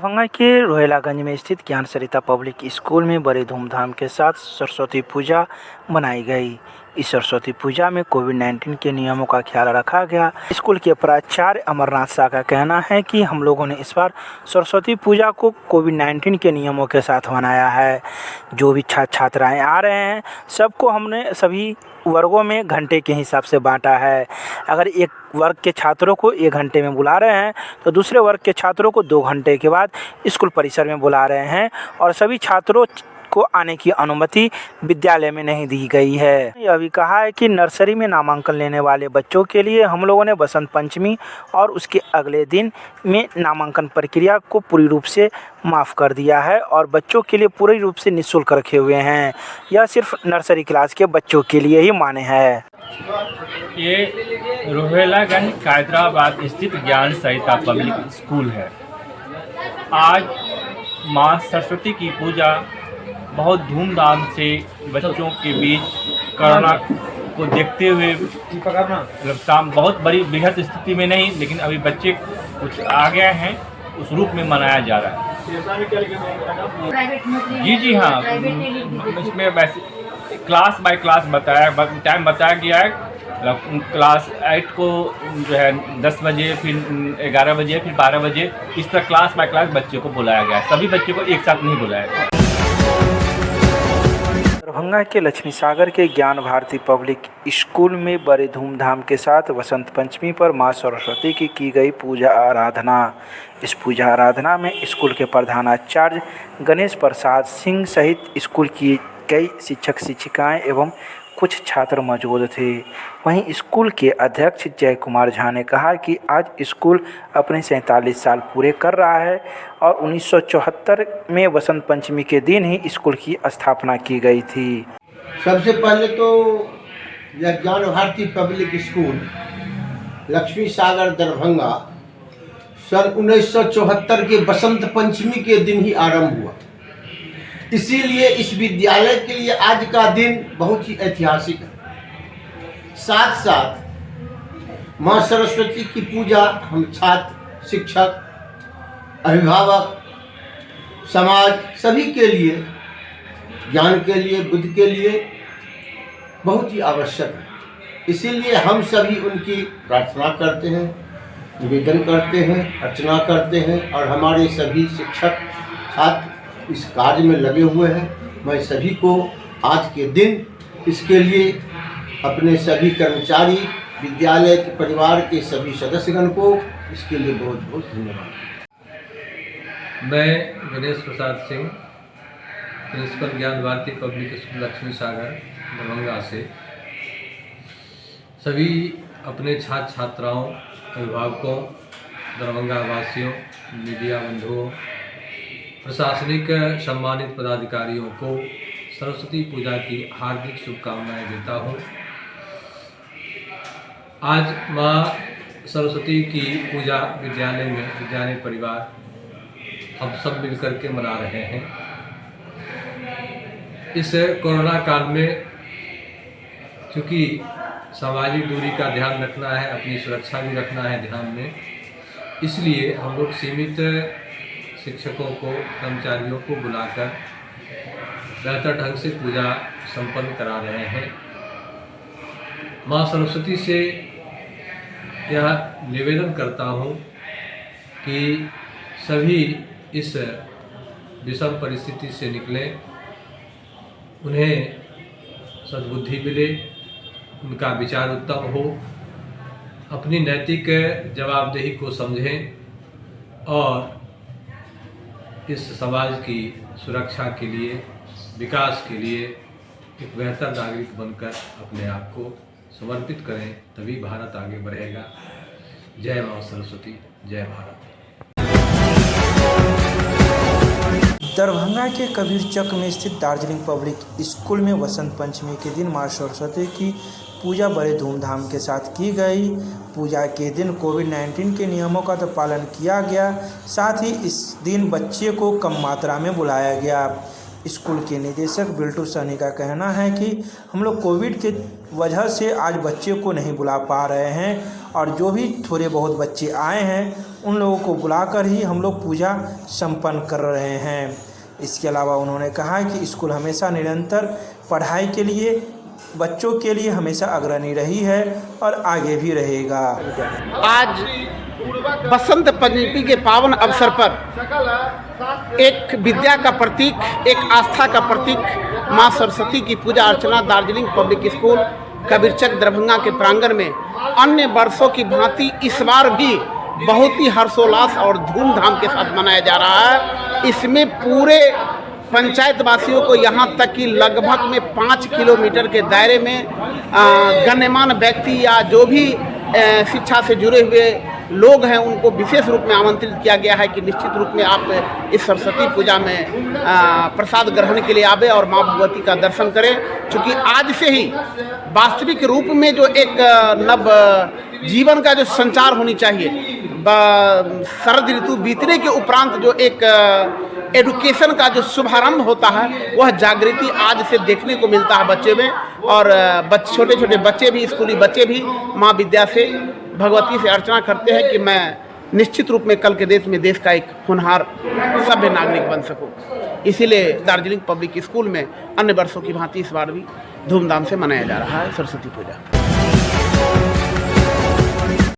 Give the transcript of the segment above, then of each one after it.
दरभंगा के रोहिलागंज में स्थित ज्ञान सरिता पब्लिक स्कूल में बड़े धूमधाम के साथ सरस्वती पूजा मनाई गई। इस सरस्वती पूजा में कोविड-19 के नियमों का ख्याल रखा गया। स्कूल के प्राचार्य अमरनाथ शाह का कहना है कि हम लोगों ने इस बार सरस्वती पूजा को कोविड-19 के नियमों के साथ मनाया है। जो भी छात्र छात्राएँ आ रहे हैं सबको हमने सभी वर्गों में घंटे के हिसाब से बांटा है। अगर एक वर्ग के छात्रों को 1 घंटे में बुला रहे हैं तो दूसरे वर्ग के छात्रों को 2 घंटे के बाद स्कूल परिसर में बुला रहे हैं और सभी छात्रों को आने की अनुमति विद्यालय में नहीं दी गई है। यह भी कहा है कि नर्सरी में नामांकन लेने वाले बच्चों के लिए हम लोगों ने बसंत पंचमी और उसके अगले दिन में नामांकन प्रक्रिया को पूरी रूप से माफ़ कर दिया है और बच्चों के लिए पूरी रूप से निःशुल्क रखे हुए हैं। यह सिर्फ नर्सरी क्लास के बच्चों के लिए ही मान्य है। ये रोहिलागंज हैदराबाद स्थित ज्ञान सरिता पब्लिक स्कूल है। आज माँ सरस्वती की पूजा बहुत धूमधाम से बच्चों के बीच कोरोना को देखते हुए बहुत बड़ी बृहद स्थिति में नहीं, लेकिन अभी बच्चे कुछ आ गए हैं, उस रूप में मनाया जा रहा है। जी हाँ, इसमें वैसे क्लास बाय क्लास टाइम बताया गया है। क्लास 8 को जो है 10 बजे, फिर 11 बजे, फिर 12 बजे, इस तरह क्लास बाय क्लास बच्चों को बुलाया गया है। सभी बच्चों को एक साथ नहीं बुलाया गया। दरभंगा के लक्ष्मी सागर के ज्ञान भारती पब्लिक स्कूल में बड़े धूमधाम के साथ वसंत पंचमी पर मां सरस्वती की गई पूजा आराधना। इस पूजा आराधना में स्कूल के प्रधानाचार्य गणेश प्रसाद सिंह सहित स्कूल की कई शिक्षक शिक्षिकाएं एवं कुछ छात्र मौजूद थे। वहीं स्कूल के अध्यक्ष जय कुमार झा ने कहा कि आज स्कूल अपने 47 साल पूरे कर रहा है और 1974 में वसंत पंचमी के दिन ही स्कूल की स्थापना की गई थी। सबसे पहले तो यह ज्ञान भारती पब्लिक स्कूल लक्ष्मी सागर दरभंगा सन 1974 के बसंत पंचमी के दिन ही आरंभ हुआ। इसीलिए इस विद्यालय के लिए आज का दिन बहुत ही ऐतिहासिक है। साथ साथ माँ सरस्वती की पूजा हम छात्र, शिक्षक, अभिभावक, समाज सभी के लिए, ज्ञान के लिए, बुद्धि के लिए बहुत ही आवश्यक है। इसीलिए हम सभी उनकी प्रार्थना करते हैं, निवेदन करते हैं, अर्चना करते हैं और हमारे सभी शिक्षक छात्र इस कार्य में लगे हुए हैं। मैं सभी को आज के दिन इसके लिए अपने सभी कर्मचारी, विद्यालय के परिवार के सभी सदस्यगण को इसके लिए बहुत बहुत धन्यवाद। मैं गणेश प्रसाद सिंह, प्रिंसिपल ज्ञान भारती पब्लिक स्कूल लक्ष्मी सागर दरभंगा से सभी अपने छात्र छात्राओं, अभिभावकों, दरभंगा वासियों, मीडिया बंधुओं, प्रशासनिक सम्मानित पदाधिकारियों को सरस्वती पूजा की हार्दिक शुभकामनाएं देता हूं। आज मां सरस्वती की पूजा विद्यालय में विद्यालय परिवार हम सब मिलकर के मना रहे हैं। इस कोरोना काल में चूँकि सामाजिक दूरी का ध्यान रखना है, अपनी सुरक्षा भी रखना है ध्यान में, इसलिए हम लोग सीमित शिक्षकों को, कर्मचारियों को बुलाकर बेहतर ढंग से पूजा संपन्न करा रहे हैं। माँ सरस्वती से यह निवेदन करता हूँ कि सभी इस विषम परिस्थिति से निकलें, उन्हें सद्बुद्धि मिले, उनका विचार उत्तम हो, अपनी नैतिक जवाबदेही को समझें और इस समाज की सुरक्षा के लिए, विकास के लिए एक बेहतर नागरिक बनकर अपने आप को समर्पित करें, तभी भारत आगे बढ़ेगा। जय माँ सरस्वती, जय भारत। दरभंगा के कबीरचक में स्थित दार्जिलिंग पब्लिक स्कूल में वसंत पंचमी के दिन मां सरस्वती की पूजा बड़े धूमधाम के साथ की गई। पूजा के दिन कोविड-19 के नियमों का तो पालन किया गया, साथ ही इस दिन बच्चे को कम मात्रा में बुलाया गया। स्कूल के निदेशक बिल्टू सहनी का कहना है कि हम लोग कोविड के वजह से आज बच्चे को नहीं बुला पा रहे हैं और जो भी थोड़े बहुत बच्चे आए हैं उन लोगों को बुलाकर ही हम लोग पूजा संपन्न कर रहे हैं। इसके अलावा उन्होंने कहा कि स्कूल हमेशा निरंतर पढ़ाई के लिए बच्चों के लिए हमेशा अग्रणी रही है और आगे भी रहेगा। आज बसंत पंचमी के पावन अवसर पर एक विद्या का प्रतीक, एक आस्था का प्रतीक माँ सरस्वती की पूजा अर्चना दार्जिलिंग पब्लिक स्कूल कबीरचक दरभंगा के प्रांगण में अन्य वर्षों की भांति इस बार भी बहुत ही हर्षोल्लास और धूमधाम के साथ मनाया जा रहा है। इसमें पूरे पंचायत वासियों को यहाँ तक कि लगभग में 5 किलोमीटर के दायरे में गण्यमान्य व्यक्ति या जो भी शिक्षा से जुड़े हुए लोग हैं उनको विशेष रूप में आमंत्रित किया गया है कि निश्चित रूप में आप इस सरस्वती पूजा में प्रसाद ग्रहण के लिए आवे और माँ भगवती का दर्शन करें। क्योंकि आज से ही वास्तविक रूप में जो एक नव जीवन का जो संचार होनी चाहिए, शरद ऋतु बीतने के उपरांत जो एक एडुकेशन का जो शुभारंभ होता है वह जागृति आज से देखने को मिलता है बच्चे में। और छोटे छोटे बच्चे भी, स्कूली बच्चे भी माँ विद्या से, भगवती से अर्चना करते हैं कि मैं निश्चित रूप में कल के देश का एक होनहार सभ्य नागरिक बन सकूं। इसीलिए दार्जिलिंग पब्लिक स्कूल में अन्य वर्षों की भांति इस बार भी धूमधाम से मनाया जा रहा है सरस्वती पूजा।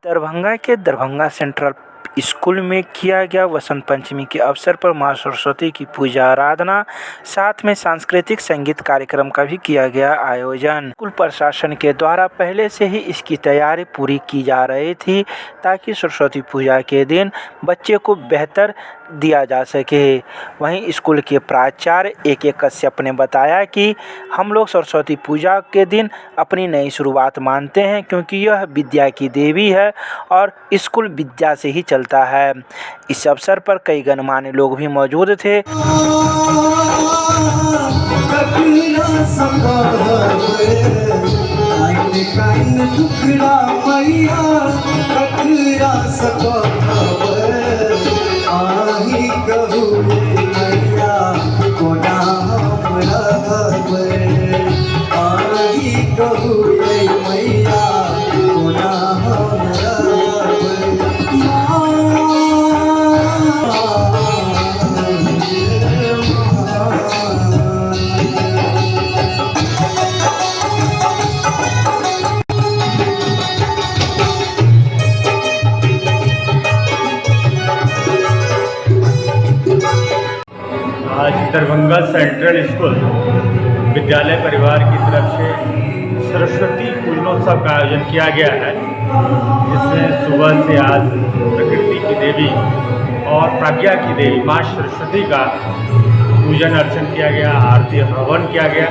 दरभंगा के दरभंगा सेंट्रल स्कूल में किया गया वसंत पंचमी के अवसर पर मां सरस्वती की पूजा आराधना, साथ में सांस्कृतिक संगीत कार्यक्रम का भी किया गया आयोजन। स्कूल प्रशासन के द्वारा पहले से ही इसकी तैयारी पूरी की जा रही थी ताकि सरस्वती पूजा के दिन बच्चे को बेहतर दिया जा सके। वहीं स्कूल के प्राचार्य AK कश्यप ने बताया कि हम लोग सरस्वती पूजा के दिन अपनी नई शुरुआत मानते हैं क्योंकि यह विद्या की देवी है और स्कूल विद्या से ही चलता है। इस अवसर पर कई गणमान्य लोग भी मौजूद थे। आज दरभंगा सेंट्रल स्कूल विद्यालय परिवार की तरफ से सरस्वती पूजनोत्सव का आयोजन किया गया है, जिसमें सुबह से आज प्रकृति की देवी और प्रज्ञा की देवी माँ सरस्वती का पूजन अर्चन किया गया, आरती हवन किया गया।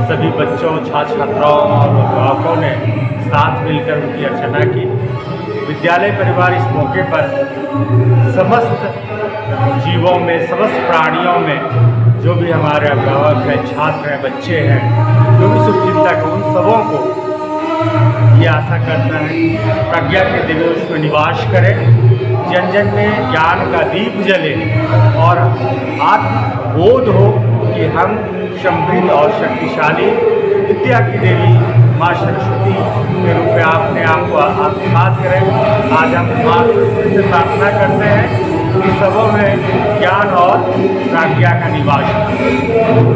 सभी बच्चों, छात्र छात्राओं और अभिभावकों ने साथ मिलकर उनकी अर्चना की। विद्यालय परिवार इस मौके पर समस्त जीवों में, समस्त प्राणियों में जो भी हमारे अभिभावक हैं, छात्र हैं, बच्चे हैं, जो भी शुभचिंतक हैं, उन सबों को ये आशा करता है कि प्रज्ञा के देवी उसमें निवास करें, जन जन में ज्ञान का दीप जले और आत्मबोध हो कि हम समृद्ध और शक्तिशाली विद्या की देवी माँ सरस्वती के रूप में आपने आपको आत्मसात करें। आज हम माँ सरस्वती से प्रार्थना करते हैं कि सबों में ज्ञान और प्रज्ञा का निवास हो।